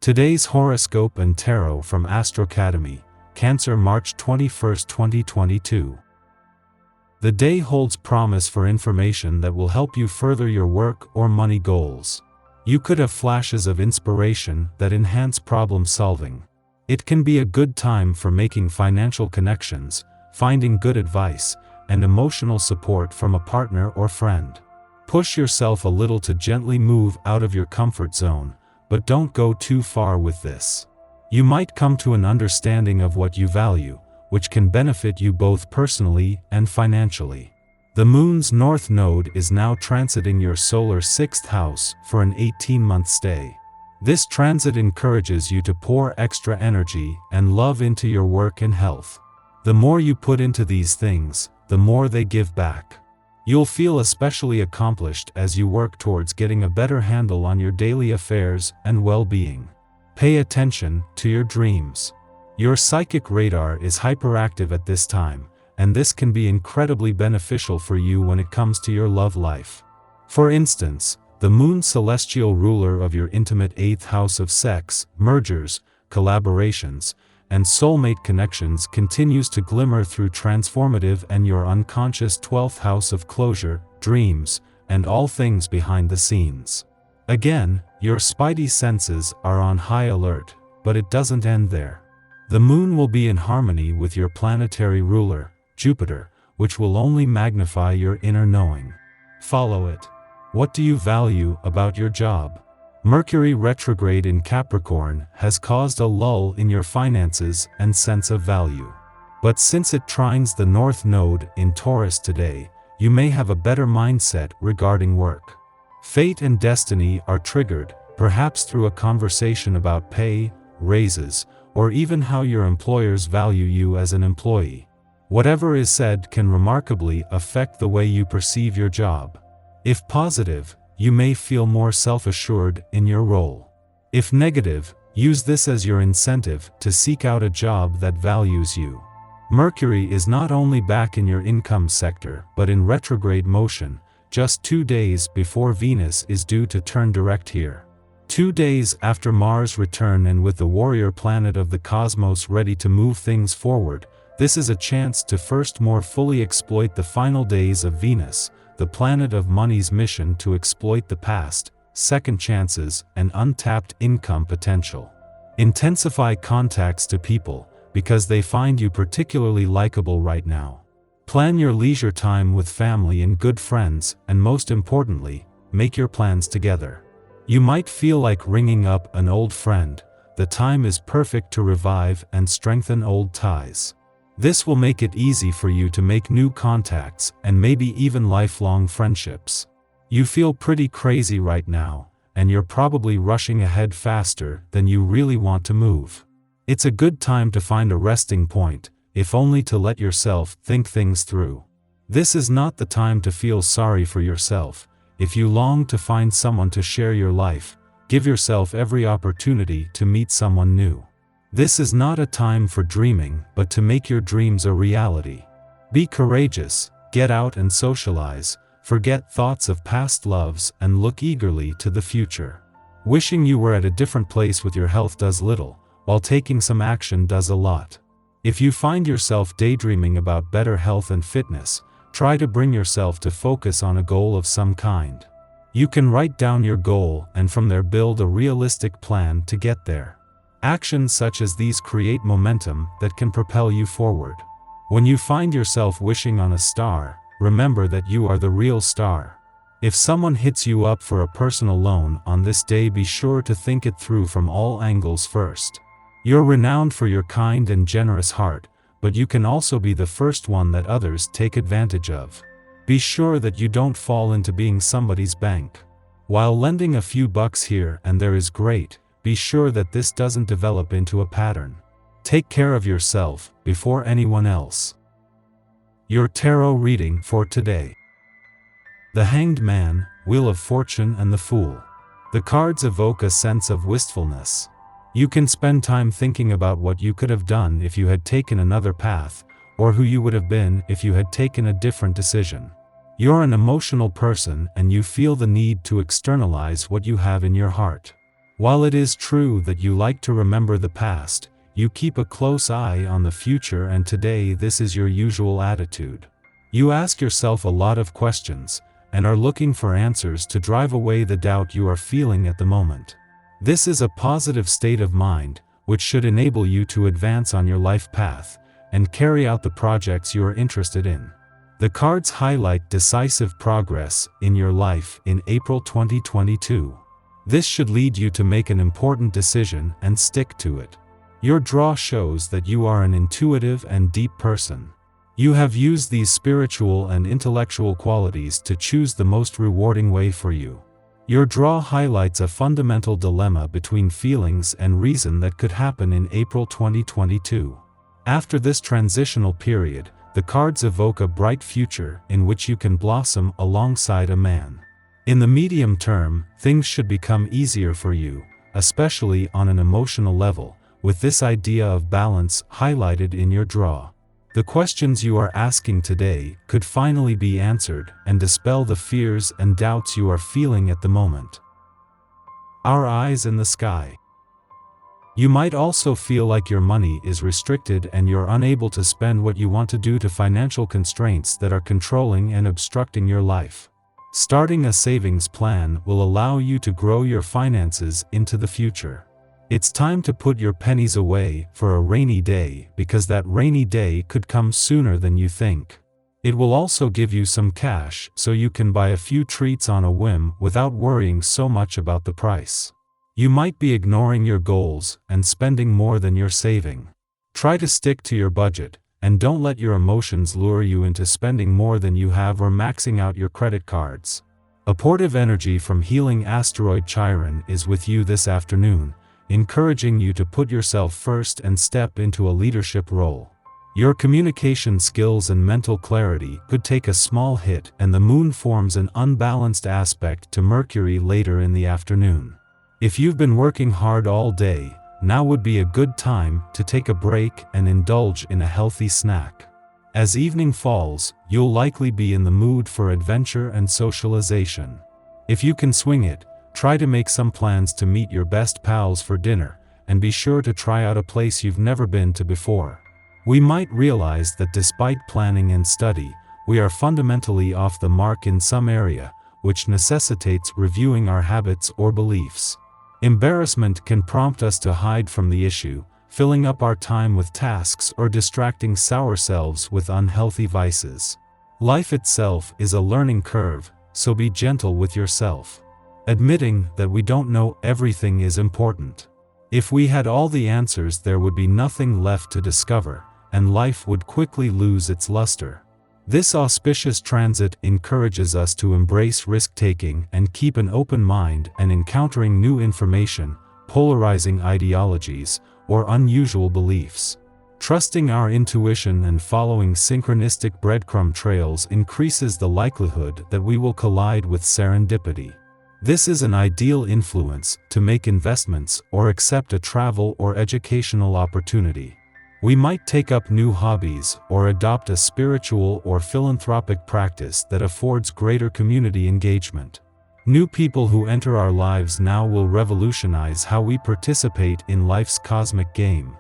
Today's horoscope and tarot from Astro Academy, Cancer, March 21, 2022. The day holds promise for information that will help you further your work or money goals. You could have flashes of inspiration that enhance problem solving. It can be a good time for making financial connections, finding good advice, and emotional support from a partner or friend. Push yourself a little to gently move out of your comfort zone, but don't go too far with this. You might come to an understanding of what you value, which can benefit you both personally and financially. The Moon's North Node is now transiting your solar 6th house for an 18-month stay. This transit encourages you to pour extra energy and love into your work and health. The more you put into these things, the more they give back. You'll feel especially accomplished as you work towards getting a better handle on your daily affairs and well-being. Pay attention to your dreams. Your psychic radar is hyperactive at this time, and this can be incredibly beneficial for you when it comes to your love life. For instance, the Moon, celestial ruler of your intimate 8th house of sex, mergers, collaborations, and soulmate connections, continues to glimmer through transformative and your unconscious 12th house of closure, dreams, and all things behind the scenes. Again, your spidey senses are on high alert, but it doesn't end there. The Moon will be in harmony with your planetary ruler, Jupiter, which will only magnify your inner knowing. Follow it. What do you value about your job? Mercury retrograde in Capricorn has caused a lull in your finances and sense of value. But since it trines the North Node in Taurus today, you may have a better mindset regarding work. Fate and destiny are triggered, perhaps through a conversation about pay, raises, or even how your employers value you as an employee. Whatever is said can remarkably affect the way you perceive your job. If positive, you may feel more self-assured in your role. If negative, use this as your incentive to seek out a job that values you. Mercury is not only back in your income sector but in retrograde motion, just 2 days before Venus is due to turn direct here. 2 days after Mars' return, and with the warrior planet of the cosmos ready to move things forward, this is a chance to first more fully exploit the final days of Venus, the planet of money's mission to exploit the past, second chances, and untapped income potential. Intensify contacts to people, because they find you particularly likable right now. Plan your leisure time with family and good friends, and most importantly, make your plans together. You might feel like ringing up an old friend. The time is perfect to revive and strengthen old ties. This will make it easy for you to make new contacts and maybe even lifelong friendships. You feel pretty crazy right now, and you're probably rushing ahead faster than you really want to move. It's a good time to find a resting point, if only to let yourself think things through. This is not the time to feel sorry for yourself. If you long to find someone to share your life, give yourself every opportunity to meet someone new. This is not a time for dreaming, but to make your dreams a reality. Be courageous, get out and socialize, forget thoughts of past loves and look eagerly to the future. Wishing you were at a different place with your health does little, while taking some action does a lot. If you find yourself daydreaming about better health and fitness, try to bring yourself to focus on a goal of some kind. You can write down your goal and from there build a realistic plan to get there. Actions such as these create momentum that can propel you forward. When you find yourself wishing on a star, remember that you are the real star. If someone hits you up for a personal loan on this day, be sure to think it through from all angles first. You're renowned for your kind and generous heart, but you can also be the first one that others take advantage of. Be sure that you don't fall into being somebody's bank. While lending a few bucks here and there is great, be sure that this doesn't develop into a pattern. Take care of yourself before anyone else. Your tarot reading for today. The Hanged Man, Wheel of Fortune, and the Fool. The cards evoke a sense of wistfulness. You can spend time thinking about what you could have done if you had taken another path, or who you would have been if you had taken a different decision. You're an emotional person and you feel the need to externalize what you have in your heart. While it is true that you like to remember the past, you keep a close eye on the future, and today this is your usual attitude. You ask yourself a lot of questions, and are looking for answers to drive away the doubt you are feeling at the moment. This is a positive state of mind, which should enable you to advance on your life path, and carry out the projects you are interested in. The cards highlight decisive progress in your life in April 2022. This should lead you to make an important decision and stick to it. Your draw shows that you are an intuitive and deep person. You have used these spiritual and intellectual qualities to choose the most rewarding way for you. Your draw highlights a fundamental dilemma between feelings and reason that could happen in April 2022. After this transitional period, the cards evoke a bright future in which you can blossom alongside a man. In the medium term, things should become easier for you, especially on an emotional level, with this idea of balance highlighted in your draw. The questions you are asking today could finally be answered and dispel the fears and doubts you are feeling at the moment. Our eyes in the sky. You might also feel like your money is restricted and you're unable to spend what you want to due to financial constraints that are controlling and obstructing your life. Starting a savings plan will allow you to grow your finances into the future. It's time to put your pennies away for a rainy day, because that rainy day could come sooner than you think. It will also give you some cash so you can buy a few treats on a whim without worrying so much about the price. You might be ignoring your goals and spending more than you're saving. Try to stick to your budget, and don't let your emotions lure you into spending more than you have or maxing out your credit cards. Abortive energy from healing asteroid Chiron is with you this afternoon, encouraging you to put yourself first and step into a leadership role. Your communication skills and mental clarity could take a small hit, and the moon forms an unbalanced aspect to Mercury later in the afternoon. If you've been working hard all day, now would be a good time to take a break and indulge in a healthy snack. As evening falls, you'll likely be in the mood for adventure and socialization. If you can swing it, try to make some plans to meet your best pals for dinner, and be sure to try out a place you've never been to before. We might realize that despite planning and study, we are fundamentally off the mark in some area, which necessitates reviewing our habits or beliefs. Embarrassment can prompt us to hide from the issue, filling up our time with tasks or distracting ourselves with unhealthy vices. Life itself is a learning curve, so be gentle with yourself. Admitting that we don't know everything is important. If we had all the answers, there would be nothing left to discover, and life would quickly lose its luster. This auspicious transit encourages us to embrace risk-taking and keep an open mind and encountering new information, polarizing ideologies, or unusual beliefs. Trusting our intuition and following synchronistic breadcrumb trails increases the likelihood that we will collide with serendipity. This is an ideal influence to make investments or accept a travel or educational opportunity. We might take up new hobbies or adopt a spiritual or philanthropic practice that affords greater community engagement. New people who enter our lives now will revolutionize how we participate in life's cosmic game.